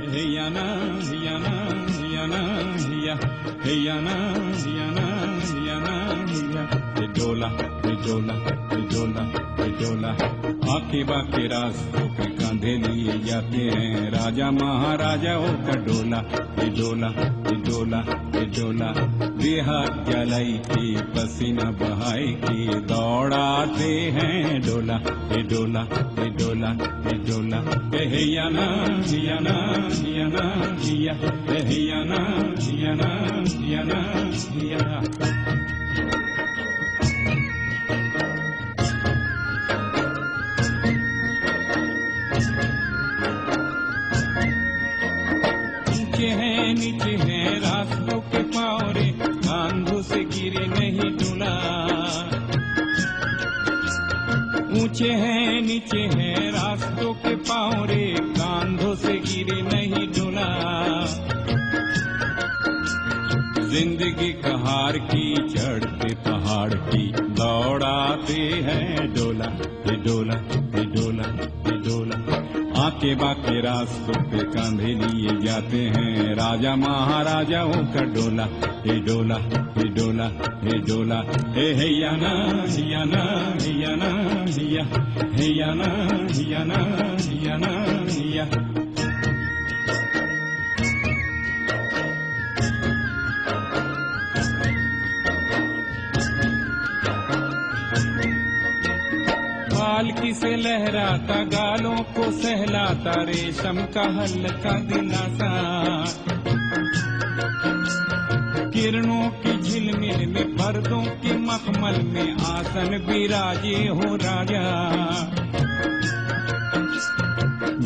Heyana, heyana, heyana, heya, heyana, heyana, heyana, heya. Dola, dola, dola, dola. आके बाके रास्तों पे कांधे लिए जाते हैं राजा महाराजाओं का डोला। ये डोला, ये डोला, ये डोला। देहात जलाई की पसीना बहाई की दौड़ाते हैं डोला। ये डोला, ये डोला, ये डोला। हेयाना, हियाना, हियाना, हिया, हेयाना, हियाना, हियाना, हिया। नीचे है रास्तों के पावरे कांधों से गिरे नहीं डोला। ऊंचे हैं नीचे है रास्तों के पावरे कांधों से गिरे नहीं डोला। जिंदगी कहार की चढ़ते पहाड़ की दौड़ाते हैं डोला। ये डोला, ये डोला, ये डोला। आके बाके रास्तों पे कांधे लिए जाते हैं राजा महाराजाओं का डोला। ये डोला, ये डोला, ये डोला। हेयाना, हियाना, हियाना, हिया, हेयाना, हियाना, हियाना, हिया। पालकी से लहराता गालों को सहलाता रेशम का हल्का दिलासा। किरणों की झिलमिल में पर्दों के मखमल में आसन विराजे हो राजा।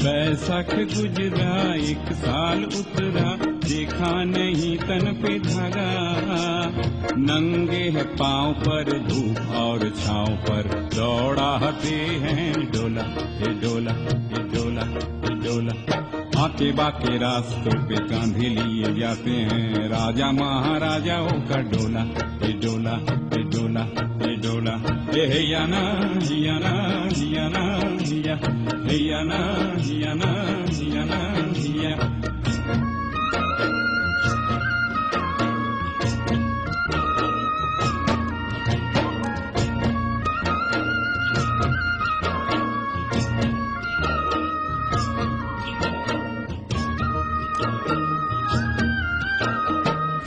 बैसाख गुजरा एक साल उतरा देखा नहीं तन पे धागा। नंगे है पांव पर धूप और छांव पर दौड़ाते हैं डोला। ये डोला, ये डोला, ये डोला। आके बाके रास्तों पे कांधे लिए जाते हैं राजा महाराजाओं का डोला। ये डोला, ये डोला, ये डोला। हेयाना, हियाना, हियाना, हिया, हेयाना, हियाना, हियाना, हिया।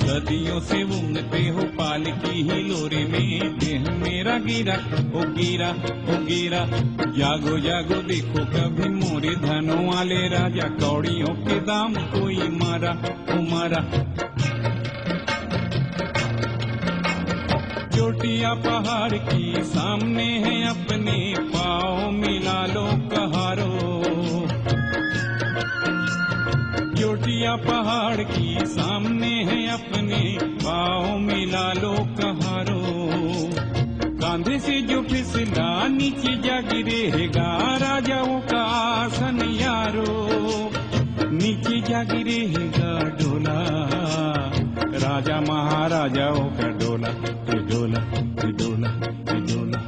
सदियों से उंगते हो पालकी ही लोरे में देह मेरा गिरा ओ गिरा ओ गिरा। जागो जागो देखो कभी मोरे धनों वाले राजा कौड़ियों के दाम कोई मारा ओ मारा। चोटियां पहाड़ की सामने है अपने पाँव मिला लो कहारो। चोटियां पहाड़ की सामने है अपने पाँव मिला लो कहारो। कांधे से जो फिसला नीचे जा गिरेगा राजाओं का आसन यारो। नीचे जा गिरेगा डोला राजा महाराजाओं का डोला। ये डोला, ये डोला, ये डोला।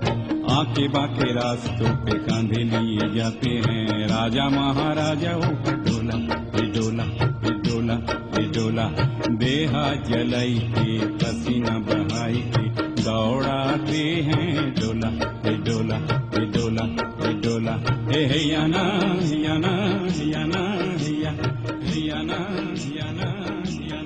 आके बाके रास्तों पे कांधे लिए जाते हैं राजा महाराजाओं का डोला। ये डोला, ये डोला, ये डोला। देहा जलाई के पसीना बहाई के दौड़ाते हैं डोला। ये डोला, ये डोला, ये डोला। हेयाना, हियाना, हियाना, हिया, हियाना, हियाना, हियाना।